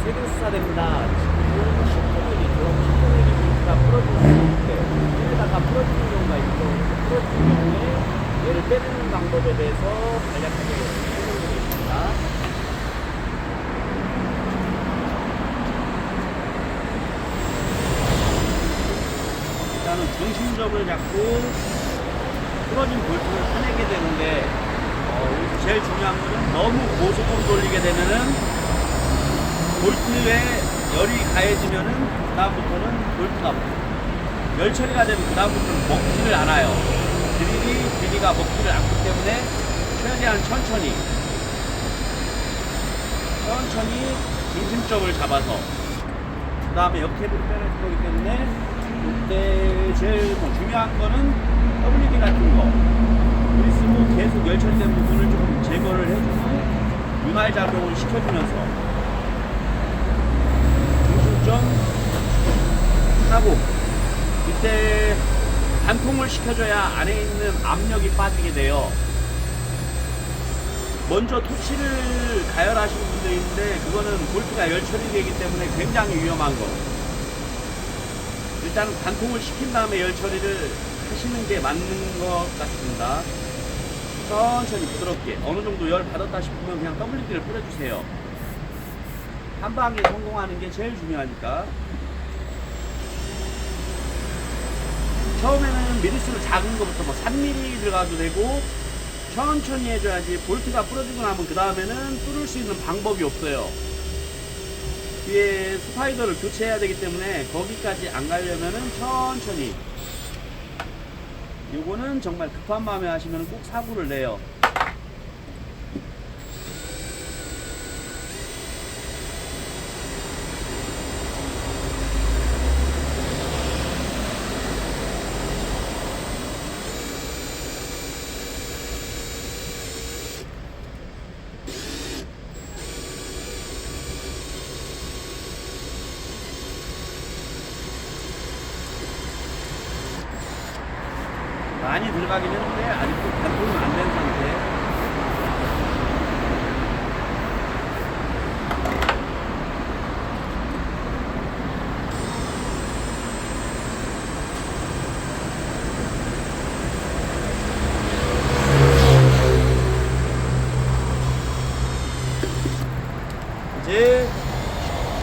세균수사됩니다. 지금 10분이 볼트가 부러질 수 있는데 얘네다가 부러지는 경우가 있고 부러지는 경우에 얘를 빼내는 방법에 대해서 간략하게 설명드리겠습니다. 일단은 중심점을 잡고 부러진 볼트를 파내게 되는데 여기서 제일 중요한 거는 너무 고속으로 돌리게 되면은 볼트에 열이 가해지면은 그 다음부터는 볼트가 열 처리가 되면 그 다음부터는 먹지를 않아요. 길이가 먹지를 않기 때문에 최대한 천천히 중심점을 잡아서 그 다음에 역탭으로 빼낼 거기 때문에 이때 제일 중요한 거는 WD 같은 거 그리스로 계속 열 처리된 부분을 좀 제거를 해주고 윤활 작용을 시켜주면서 중심점 하고 이때 반통을 시켜줘야 안에 있는 압력이 빠지게 돼요. 먼저 토치를 가열하시는 분들이 있는데 그거는 볼트가 열 처리되기 때문에 굉장히 위험한 거. 일단은 반통을 시킨 다음에 열 처리를 하시는 게 맞는 것 같습니다. 천천히 부드럽게 어느 정도 열 받았다 싶으면 그냥 WD를 뿌려주세요. 한 방에 성공하는 게 제일 중요하니까. 처음에는 미리수를 작은 것부터 뭐 3mm 들어가도 되고 천천히 해줘야지. 볼트가 부러지고 나면 그 다음에는 뚫을 수 있는 방법이 없어요. 뒤에 스파이더를 교체해야 되기 때문에 거기까지 안 가려면은 천천히. 요거는 정말 급한 마음에 하시면 꼭 사고를 내요. 많이 들어가긴 했는데 아직도 반통은 안 된 상태. 이제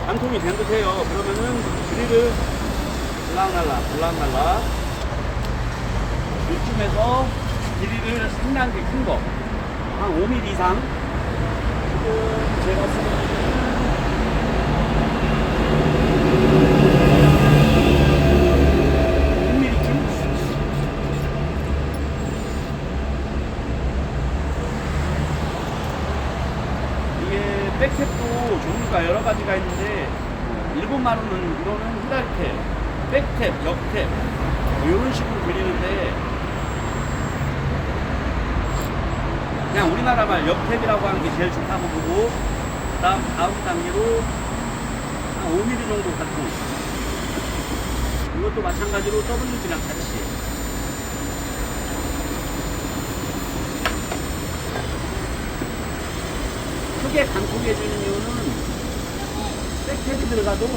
반통이 된 듯해요. 그러면은 드릴을 들락날락 이쯤에서 길이를 상당히 큰 거, 한 5mm 이상. 지금 제가 쓰는 6mm쯤. 이게 백탭도 종류가 여러 가지가 있는데 일본 말로는 이거는 후다리탭, 백탭, 역탭 이런 식으로 그리는데 그냥 우리나라 말 역탭이라고 하는 게 제일 좋다고 보고 다음 단계로 한 5mm 정도 같은 이것도 마찬가지로 WD랑 같이 크게 반통해 주는 이유는 백탭이 들어가도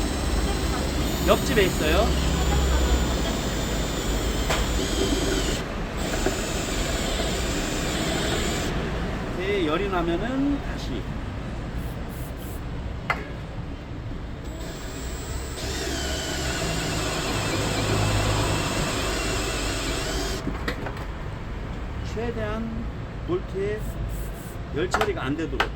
옆집에 있어요. 열이 나면은 다시 최대한 볼트에 열 처리가 안 되도록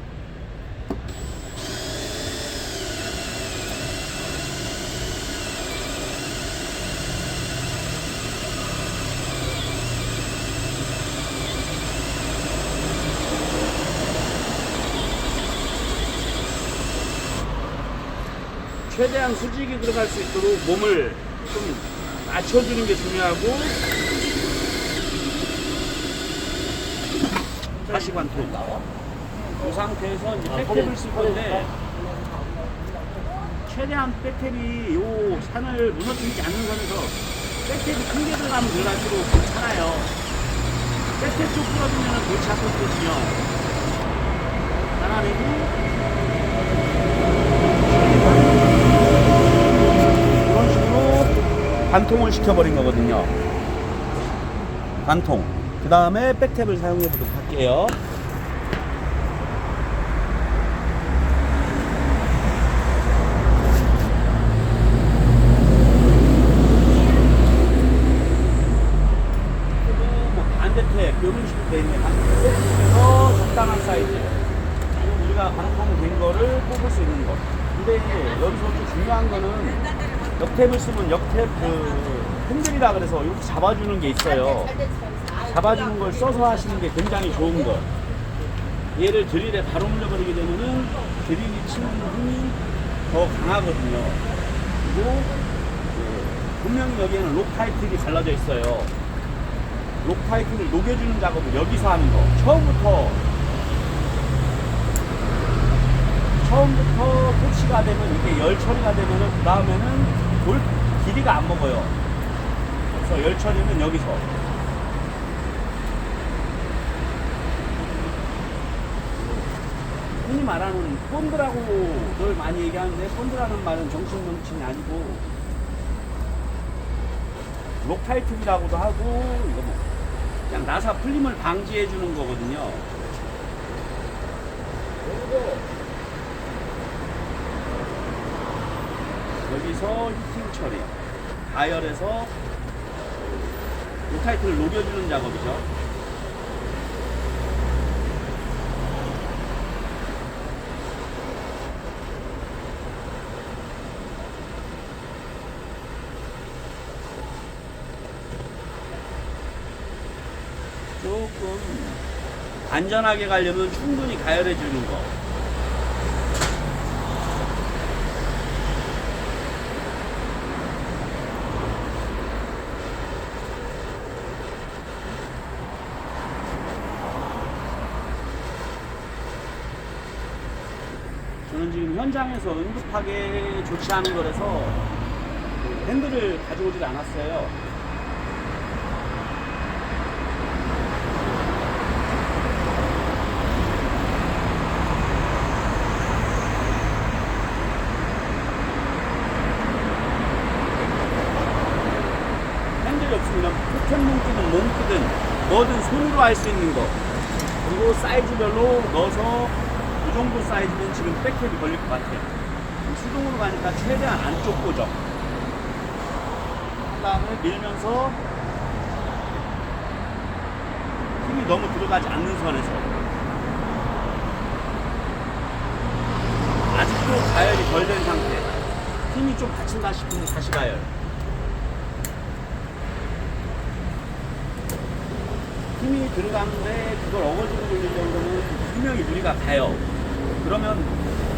최대한 수직이 들어갈 수 있도록 몸을 좀 낮춰주는 게 중요하고 다시 관통. 이 상태에서 이제 백탭을 쓸 건데 최대한 백탭이 요 산을 무너뜨리지 않는 선에서 백탭이 큰 게 들어가면 들어갈수록 괜찮아요. 백탭 쪽 부러지면 골치 아팠거든요. 잘라내고 관통을 시켜버린 거거든요. 관통. 그 다음에 백탭을 사용해 보도록 할게요. 반대탭 이런 식으로 되어 있는 반대탭에서 적당한 사이즈, 그리고 우리가 관통된 거를 뽑을 수 있는 거. 근데 여기서 좀 중요한 거는 역탭을 쓰면 역탭 핸들이라 그래서 이렇게 잡아주는 게 있어요. 잡아주는 걸 써서 하시는 게 굉장히 좋은 거. 얘를 드릴에 바로 물려버리게 되면은 드릴이 치는 힘이 더 강하거든요. 그리고 분명히 여기에는 록 타이틀이 갈라져 있어요. 록 타이틀을 녹여주는 작업을 여기서 하는 거. 처음부터 토치가 되면 이게 열 처리가 되면은 그 다음에는 돌 길이가 안 먹어요. 그래서 열 처리는 여기서. 흔히 말하는 본드라고들 많이 얘기하는데, 본드라는 말은 정신명칭이 아니고 록 타이틀이라고도 하고, 이거 뭐 그냥 나사 풀림을 방지해 주는 거거든요. 그리고 여기서 히팅 처리, 가열해서 록 타이틀을 녹여주는 작업이죠. 조금 안전하게 가려면 충분히 가열해 주는 거. 저는 지금 현장에서 응급하게 조치하는 거라서 핸들을 가져오질 않았어요. 핸들이 없으면 포켓 몽크든 몽크든 뭐든 손으로 할 수 있는 거. 그리고 사이즈별로 넣어서 이 정도 사이즈는 지금 백탭이 걸릴 것 같아요. 수동으로 가니까 최대한 안쪽 고정. 그 다음에 밀면서 힘이 너무 들어가지 않는 선에서. 아직도 가열이 덜 된 상태. 힘이 좀 받친다 싶으면 다시 가열. 힘이 들어가는데 그걸 어거지로 돌리려고 그러면 분명히 무리가 가요. 그러면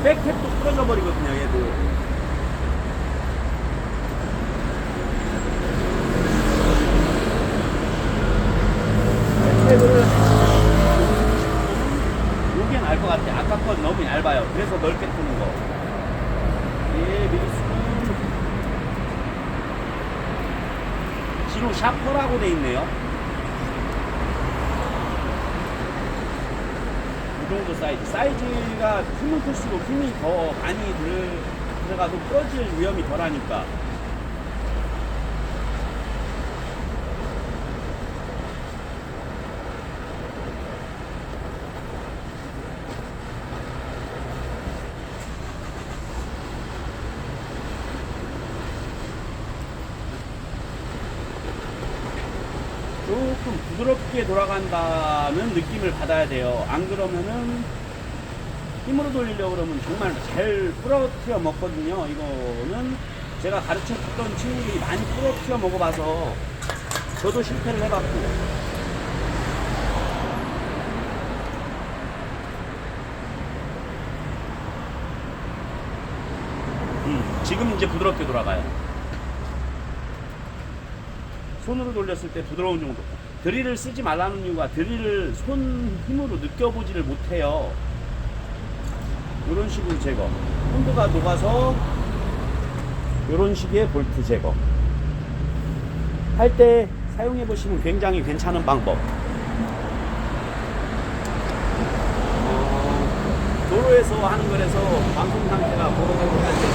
백탭도 부러져 버리거든요, 얘도. 백탭을 요게 나을 것 같아. 아까 건 너무 얇아요. 그래서 넓게 트는 거. 예, 미리스는 지로 샤퍼라고 돼 있네요. 이 정도 사이즈가 크면 클수록 힘이 더 많이 들어가도 부러질 위험이 덜하니까. 조금 부드럽게 돌아간다는 느낌을 받아야 돼요. 안 그러면은 힘으로 돌리려고 그러면 정말 잘 부러뜨려 먹거든요. 이거는 제가 가르쳤던 친구들이 많이 부러뜨려 먹어봐서 저도 실패를 해봤고. 지금 이제 부드럽게 돌아가요. 손으로 돌렸을 때 부드러운 정도. 드릴을 쓰지 말라는 이유가 드릴을 손 힘으로 느껴보지를 못해요. 이런 식으로 제거. 본드가 녹아서 이런 식의 볼트 제거 할 때 사용해 보시면 굉장히 괜찮은 방법. 도로에서 하는 거라서 방송 상태가 보로보로 할 때